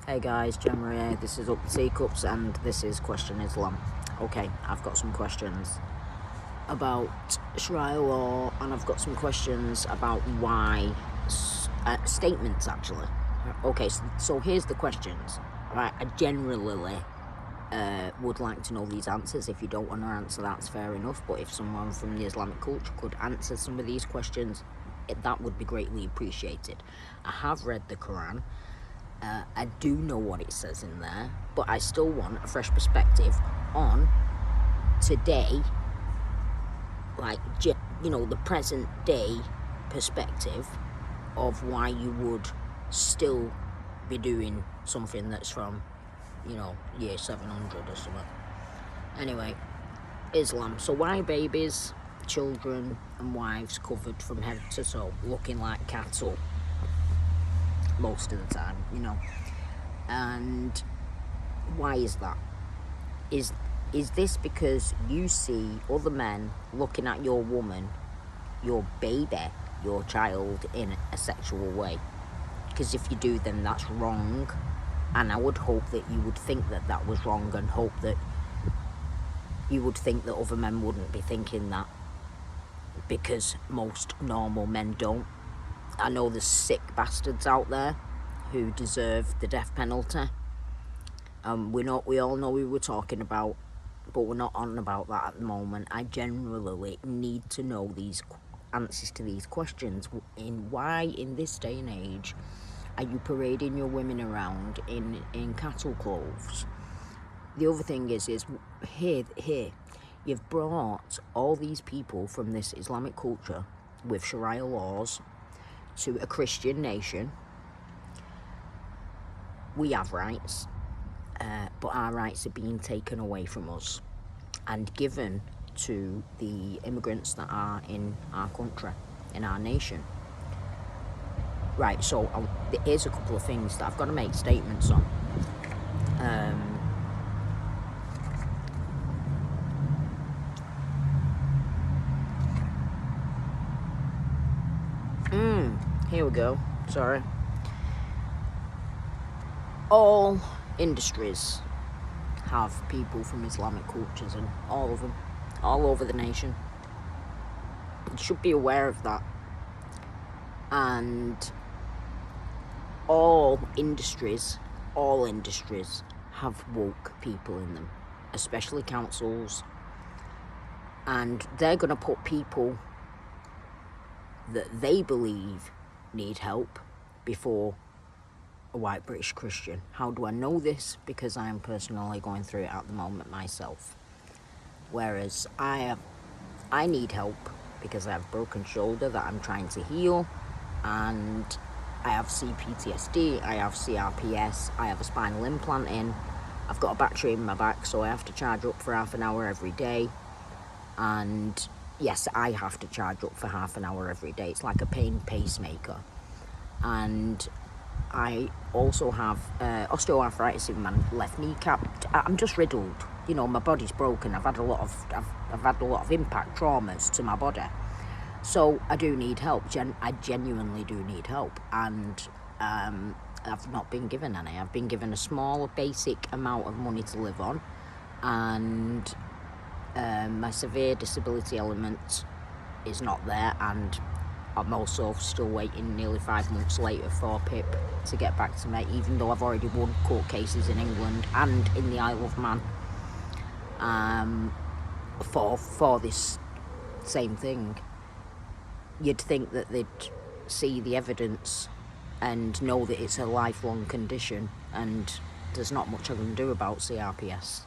Hey guys, Gemma here. This is Up the Teacups and this is Question Islam. Okay, I've got some questions about Sharia law and I've got some questions about why statements actually. Okay, so here's the questions. Right, I generally would like to know these answers. If you don't want to answer, that's fair enough, but if someone from the Islamic culture could answer some of these questions, that would be greatly appreciated. I have read the Quran. I do know what it says in there, but I still want a fresh perspective on today, like, the present day perspective of why you would still be doing something that's from, year 700 or something. Anyway, Islam. So why babies, children and wives covered from head to toe, looking like cattle most of the time, and why is that? Is this because you see other men looking at your woman, your baby, your child in a sexual way? Because if you do, then that's wrong, and I would hope that you would think that that was wrong, and hope that you would think that other men wouldn't be thinking that, because most normal men don't. I know there's sick bastards out there who deserve the death penalty. We all know who we're talking about, but we're not on about that at the moment. I generally need to know these answers to these questions. Why in this day and age are you parading your women around in cattle clothes? The other thing is here you've brought all these people from this Islamic culture with Sharia laws to a Christian nation. We have rights, but our rights are being taken away from us and given to the immigrants that are in our country, in our nation. Right, so here's a couple of things that I've got to make statements on. Here we go. Sorry. All industries have people from Islamic cultures, and all of them, all over the nation. You should be aware of that. And all industries have woke people in them, especially councils, and they're going to put people that they believe need help before a white British Christian. How do I know this? Because I am personally going through it at the moment myself. Whereas I need help because I have a broken shoulder that I'm trying to heal, and I have CPTSD, I have CRPS, I have a spinal implant in, I've got a battery in my back, so I have to charge up for half an hour every day. And yes, I have to charge up for half an hour every day. It's like a pain pacemaker. And I also have osteoarthritis in my left kneecap. I'm just riddled. My body's broken. I've had a lot of impact traumas to my body. So I do need help. I genuinely do need help. And I've not been given any. I've been given a small, basic amount of money to live on. And my severe disability element is not there, and I'm also still waiting nearly 5 months later for PIP to get back to me, even though I've already won court cases in England and in the Isle of Man for this same thing. You'd think that they'd see the evidence and know that it's a lifelong condition, and there's not much I can do about CRPS,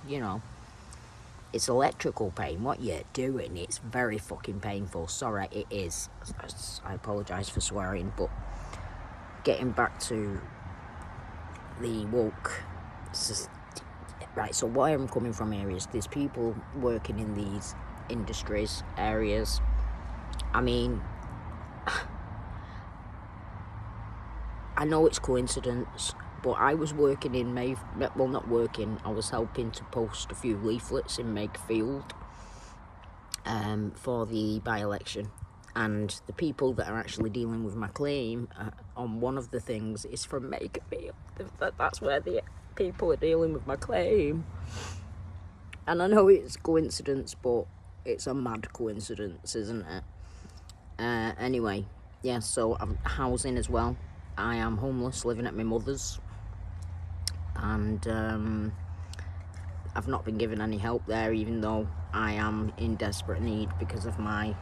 It's electrical pain. What you're doing, it's very fucking painful. Sorry, it is. I apologise for swearing, but getting back to the woke. Right, so where I'm coming from here is there's people working in these industries, areas. I mean, I know it's coincidence, but I was working in I was helping to post a few leaflets in Mayfield for the by-election, And the people that are actually dealing with my claim on one of the things is from Makerfield. That's where the people are dealing with my claim. And I know it's coincidence, but it's a mad coincidence, isn't it? Anyway, yeah, so I'm housing as well. I am homeless, living at my mother's. And I've not been given any help there, even though I am in desperate need because of my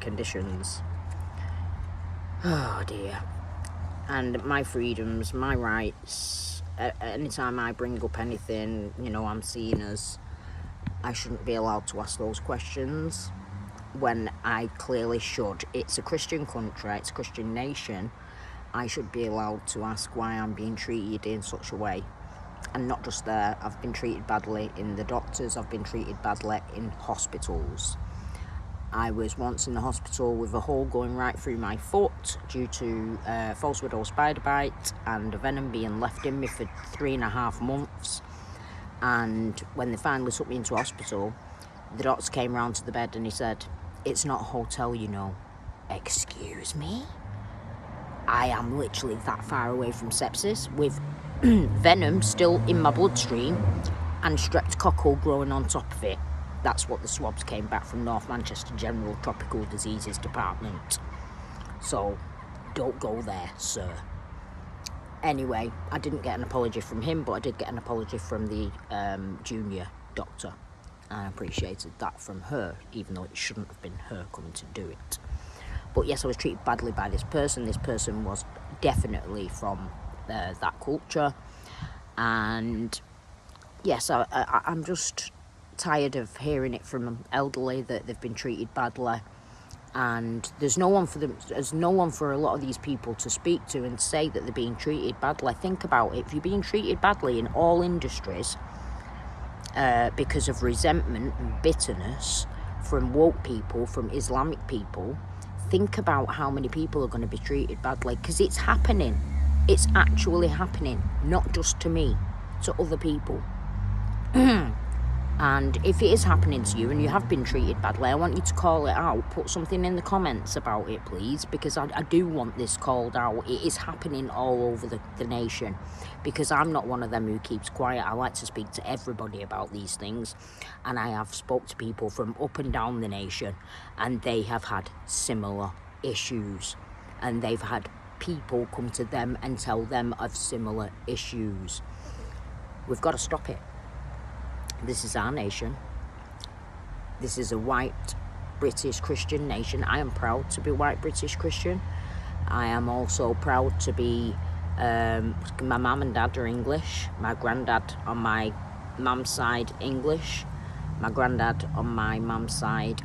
conditions. Oh dear. And my freedoms, my rights, anytime I bring up anything, I'm seen as I shouldn't be allowed to ask those questions when I clearly should. It's a Christian country, it's a Christian nation. I should be allowed to ask why I'm being treated in such a way. And not just there, I've been treated badly in the doctors, I've been treated badly in hospitals. I was once in the hospital with a hole going right through my foot due to false widow spider bite and a venom being left in me for 3.5 months. And when they finally took me into hospital, the doctor came round to the bed and he said, "It's not a hotel, you know." Excuse me? I am literally that far away from sepsis with venom still in my bloodstream and streptococcal growing on top of it. That's what the swabs came back from North Manchester General Tropical Diseases Department. So don't go there, sir. Anyway, I didn't get an apology from him, but I did get an apology from the junior doctor. And I appreciated that from her, even though it shouldn't have been her coming to do it. But yes, I was treated badly by this person. This person was definitely from that culture. And yes, I'm just tired of hearing it from elderly that they've been treated badly. And there's no one for a lot of these people to speak to and say that they're being treated badly. Think about it. If you're being treated badly in all industries because of resentment and bitterness from woke people, from Islamic people, think about how many people are going to be treated badly, because it's happening. It's actually happening, not just to me, to other people. And if it is happening to you and you have been treated badly, I want you to call it out. Put something in the comments about it, please, because I do want this called out. It is happening all over the nation, because I'm not one of them who keeps quiet. I like to speak to everybody about these things, and I have spoke to people from up and down the nation, and they have had similar issues, and they've had people come to them and tell them of similar issues. We've got to stop it. This is our nation. This is a white British Christian nation. I am proud to be white British Christian. I am also proud to be, my mum and dad are English. My granddad on my mum's side English. My granddad on my mum's side,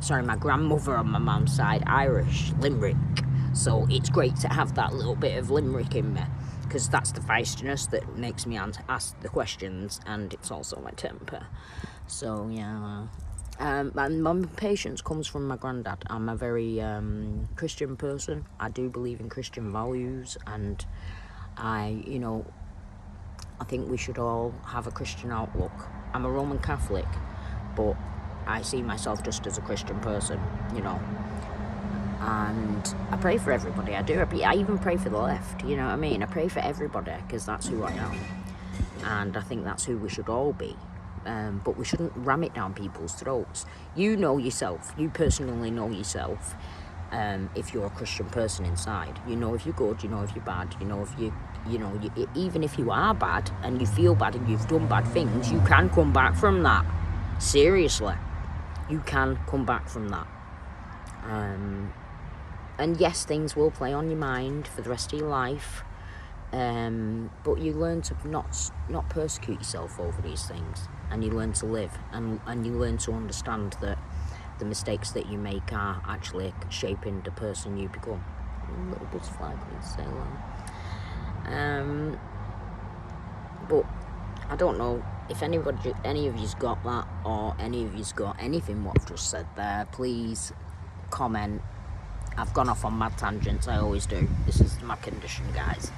my grandmother on my mum's side Irish, Limerick. So it's great to have that little bit of Limerick in me, because that's the feistiness that makes me ask the questions, and it's also my temper. So yeah, and my patience comes from my granddad. I'm a very Christian person. I do believe in Christian values, and I think we should all have a Christian outlook. I'm a Roman Catholic, but I see myself just as a Christian person, and I pray for everybody. I do. I even pray for the left, you know what I mean? I pray for everybody, because that's who I am, and I think that's who we should all be. But we shouldn't ram it down people's throats. You know yourself. You personally know yourself. If you're a Christian person inside, you know if you're good, you know if you're bad, you know if even if you are bad and you feel bad and you've done bad things, you can come back from that. Seriously, you can come back from that. And yes, things will play on your mind for the rest of your life, but you learn to not persecute yourself over these things, and you learn to live, and you learn to understand that the mistakes that you make are actually shaping the person you become. Little butterfly, please say hello. But I don't know if any of you's got that, or any of you's got anything what I've just said there. Please comment. I've gone off on mad tangents, I always do. This is my condition, guys.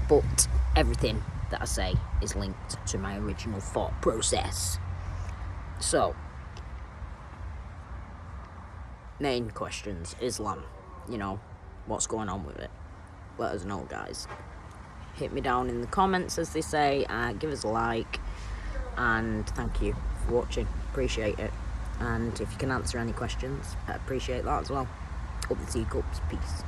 But everything that I say is linked to my original thought process. So, main questions. Islam, what's going on with it? Let us know, guys. Hit me down in the comments, as they say, give us a like, and thank you for watching. Appreciate it. And if you can answer any questions, I appreciate that as well. Up the teacups. Peace.